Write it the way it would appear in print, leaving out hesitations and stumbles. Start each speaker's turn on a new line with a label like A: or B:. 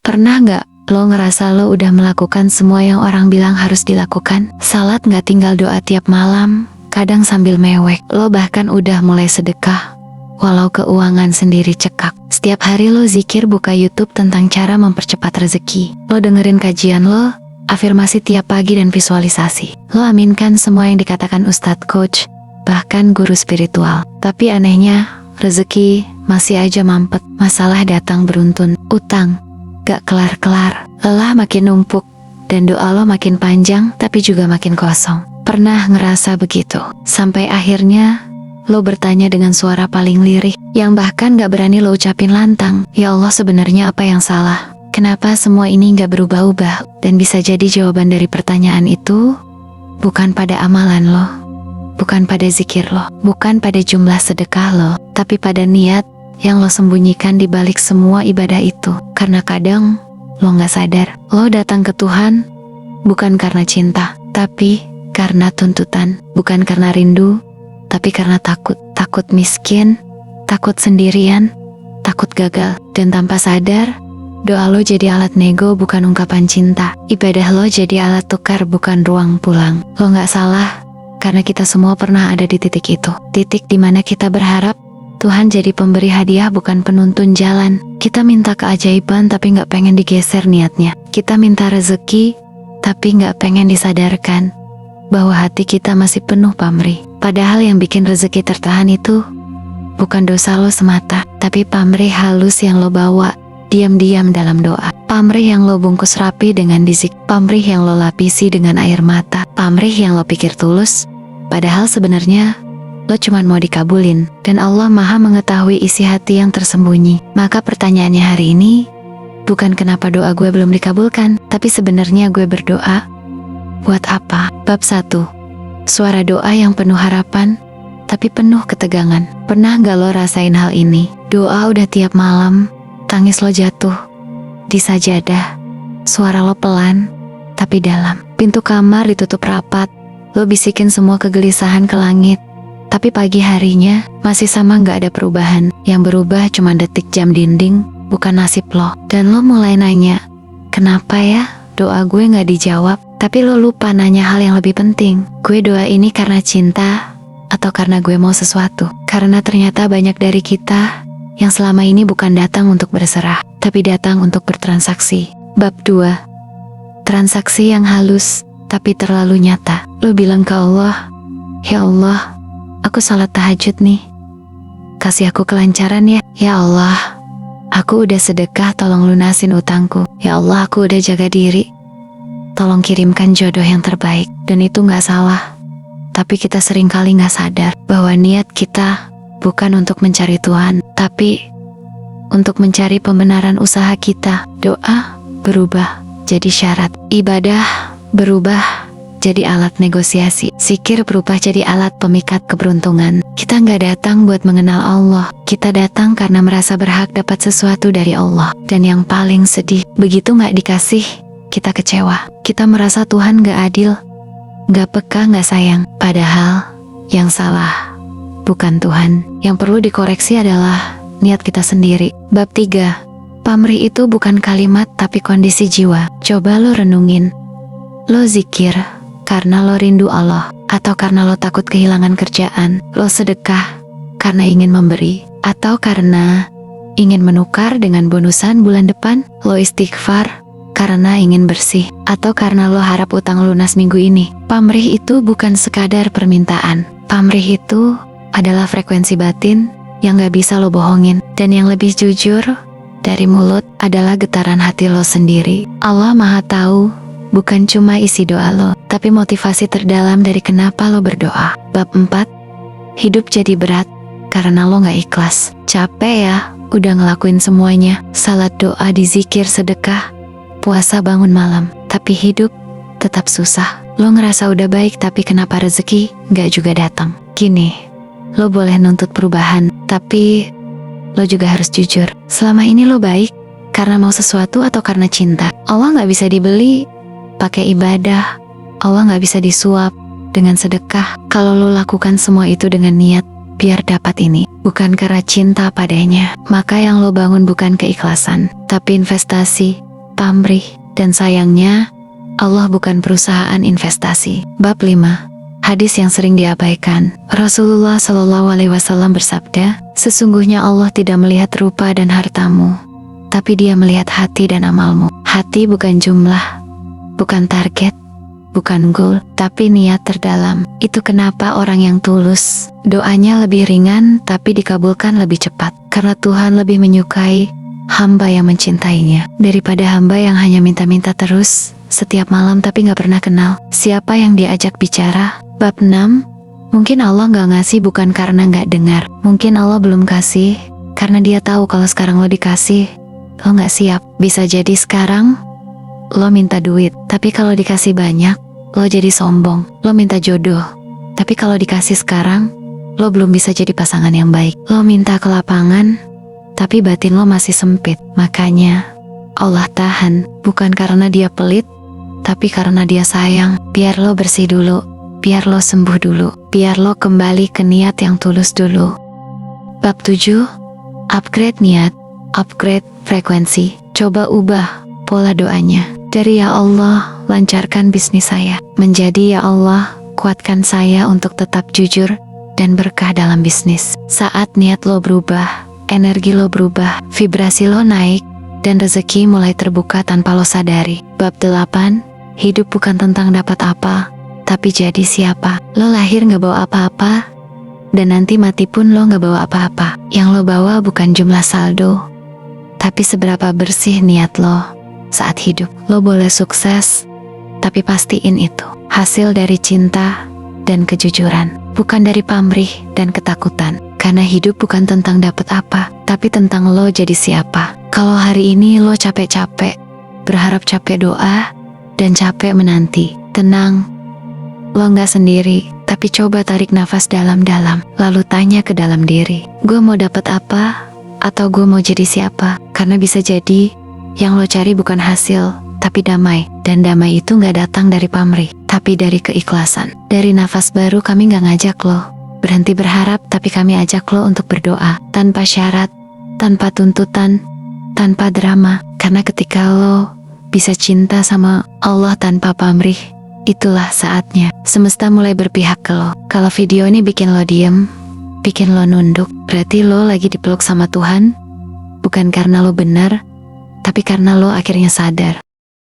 A: Pernah nggak lo ngerasa lo udah melakukan semua yang orang bilang harus dilakukan? Salat nggak tinggal doa tiap malam, kadang sambil mewek. Lo bahkan udah mulai sedekah, walau keuangan sendiri cekak. Setiap hari lo zikir, buka YouTube tentang cara mempercepat rezeki. Lo dengerin kajian lo, afirmasi tiap pagi dan visualisasi. Lo aminkan semua yang dikatakan ustadz, coach, bahkan guru spiritual. Tapi anehnya, rezeki masih aja mampet. Masalah datang beruntun, utang gak kelar-kelar, lelah makin numpuk, dan doa lo makin panjang tapi juga makin kosong. Pernah ngerasa begitu? Sampai akhirnya lo bertanya dengan suara paling lirih, yang bahkan gak berani lo ucapin lantang, ya Allah, sebenarnya apa yang salah? Kenapa semua ini gak berubah-ubah? Dan bisa jadi jawaban dari pertanyaan itu bukan pada amalan lo, bukan pada zikir lo, bukan pada jumlah sedekah lo, tapi pada niat yang lo sembunyikan di balik semua ibadah itu. Karena kadang lo gak sadar, lo datang ke Tuhan bukan karena cinta, tapi karena tuntutan. Bukan karena rindu, tapi karena takut. Takut miskin, takut sendirian, takut gagal. Dan tanpa sadar, doa lo jadi alat nego, bukan ungkapan cinta. Ibadah lo jadi alat tukar, bukan ruang pulang. Lo gak salah, karena kita semua pernah ada di titik itu. Titik dimana kita berharap Tuhan jadi pemberi hadiah, bukan penuntun jalan. Kita minta keajaiban tapi gak pengen digeser niatnya. Kita minta rezeki tapi gak pengen disadarkan bahwa hati kita masih penuh pamrih. Padahal yang bikin rezeki tertahan itu bukan dosa lo semata, tapi pamrih halus yang lo bawa diam-diam dalam doa. Pamrih yang lo bungkus rapi dengan dizik. Pamrih yang lo lapisi dengan air mata. Pamrih yang lo pikir tulus, padahal sebenarnya lo cuman mau dikabulin. Dan Allah Maha mengetahui isi hati yang tersembunyi. Maka pertanyaannya hari ini bukan kenapa doa gue belum dikabulkan, tapi sebenarnya gue berdoa buat apa? Bab 1. Suara doa yang penuh harapan tapi penuh ketegangan. Pernah gak lo rasain hal ini? Doa udah tiap malam, tangis lo jatuh di sajadah, suara lo pelan tapi dalam. Pintu kamar ditutup rapat, lo bisikin semua kegelisahan ke langit. Tapi pagi harinya masih sama, gak ada perubahan. Yang berubah cuma detik jam dinding, bukan nasib lo. Dan lo mulai nanya, kenapa ya doa gue gak dijawab? Tapi lo lupa nanya hal yang lebih penting. Gue doa ini karena cinta atau karena gue mau sesuatu? Karena ternyata banyak dari kita yang selama ini bukan datang untuk berserah, tapi datang untuk bertransaksi. Bab 2. Transaksi yang halus tapi terlalu nyata. Lo bilang ke Allah, ya Allah, aku salat tahajud nih, kasih aku kelancaran ya. Ya Allah, aku udah sedekah, tolong lunasin utangku. Ya Allah, aku udah jaga diri, tolong kirimkan jodoh yang terbaik. Dan itu gak salah, tapi kita seringkali gak sadar bahwa niat kita bukan untuk mencari Tuhan, tapi untuk mencari pembenaran usaha kita. Doa berubah jadi syarat, ibadah berubah jadi alat negosiasi, zikir berubah jadi alat pemikat keberuntungan. Kita nggak datang buat mengenal Allah, kita datang karena merasa berhak dapat sesuatu dari Allah. Dan yang paling sedih, begitu nggak dikasih, kita kecewa. Kita merasa Tuhan nggak adil, nggak peka, nggak sayang. Padahal yang salah bukan Tuhan, yang perlu dikoreksi adalah niat kita sendiri. Bab 3. Pamrih itu bukan kalimat tapi kondisi jiwa. Coba lo renungin, lo zikir karena lo rindu Allah, atau karena lo takut kehilangan kerjaan? Lo sedekah karena ingin memberi, atau karena ingin menukar dengan bonusan bulan depan? Lo istighfar karena ingin bersih, atau karena lo harap utang lunas minggu ini? Pamrih itu bukan sekadar permintaan. Pamrih itu adalah frekuensi batin yang gak bisa lo bohongin. Dan yang lebih jujur dari mulut adalah getaran hati lo sendiri. Allah Maha tahu bukan cuma isi doa lo, tapi motivasi terdalam dari kenapa lo berdoa. Bab 4. Hidup jadi berat karena lo gak ikhlas. Capek ya, udah ngelakuin semuanya, salat, doa, dizikir, sedekah, puasa, bangun malam, tapi hidup tetap susah. Lo ngerasa udah baik, tapi kenapa rezeki gak juga datang? Gini, lo boleh nuntut perubahan, tapi lo juga harus jujur. Selama ini lo baik karena mau sesuatu atau karena cinta? Allah gak bisa dibeli pakai ibadah, Allah gak bisa disuap dengan sedekah. Kalau lo lakukan semua itu dengan niat biar dapat ini, bukan karena cinta padanya, maka yang lo bangun bukan keikhlasan, tapi investasi pamrih. Dan sayangnya, Allah bukan perusahaan investasi. Bab 5. Hadis yang sering diabaikan. Rasulullah Shallallahu Alaihi Wasallam bersabda, sesungguhnya Allah tidak melihat rupa dan hartamu, tapi Dia melihat hati dan amalmu. Hati bukan jumlah, bukan target, bukan goal, tapi niat terdalam. Itu kenapa orang yang tulus, doanya lebih ringan tapi dikabulkan lebih cepat. Karena Tuhan lebih menyukai hamba yang mencintainya daripada hamba yang hanya minta-minta terus setiap malam tapi gak pernah kenal siapa yang diajak bicara. Bab 6. Mungkin Allah gak ngasih bukan karena gak dengar. Mungkin Allah belum kasih karena Dia tahu kalau sekarang lo dikasih, lo gak siap. Bisa jadi sekarang lo minta duit, tapi kalau dikasih banyak, lo jadi sombong. Lo minta jodoh, tapi kalau dikasih sekarang, lo belum bisa jadi pasangan yang baik. Lo minta ke lapangan, tapi batin lo masih sempit. Makanya Allah tahan, bukan karena Dia pelit, tapi karena Dia sayang. Biar lo bersih dulu, biar lo sembuh dulu, biar lo kembali ke niat yang tulus dulu. Bab 7. Upgrade niat, upgrade frekuensi. Coba ubah pola doanya dari ya Allah, lancarkan bisnis saya, menjadi ya Allah, kuatkan saya untuk tetap jujur dan berkah dalam bisnis. Saat niat lo berubah, energi lo berubah, vibrasi lo naik, dan rezeki mulai terbuka tanpa lo sadari. Bab 8. Hidup bukan tentang dapat apa, tapi jadi siapa. Lo lahir gak bawa apa-apa, dan nanti mati pun lo gak bawa apa-apa. Yang lo bawa bukan jumlah saldo, tapi seberapa bersih niat lo saat hidup. Lo boleh sukses, tapi pastiin itu hasil dari cinta dan kejujuran, bukan dari pamrih dan ketakutan. Karena hidup bukan tentang dapat apa, tapi tentang lo jadi siapa. Kalau hari ini lo capek-capek, berharap capek doa, dan capek menanti, tenang, lo gak sendiri. Tapi coba tarik nafas dalam-dalam, lalu tanya ke dalam diri, gue mau dapat apa, atau gue mau jadi siapa? Karena bisa jadi yang lo cari bukan hasil, tapi damai. Dan damai itu gak datang dari pamrih, tapi dari keikhlasan. Dari nafas baru kami gak ngajak lo berhenti berharap, tapi kami ajak lo untuk berdoa, tanpa syarat, tanpa tuntutan, tanpa drama. Karena ketika lo bisa cinta sama Allah tanpa pamrih, itulah saatnya semesta mulai berpihak ke lo. Kalau video ini bikin lo diem, bikin lo nunduk, berarti lo lagi dipeluk sama Tuhan, bukan karena lo benar, tapi karena lo akhirnya sadar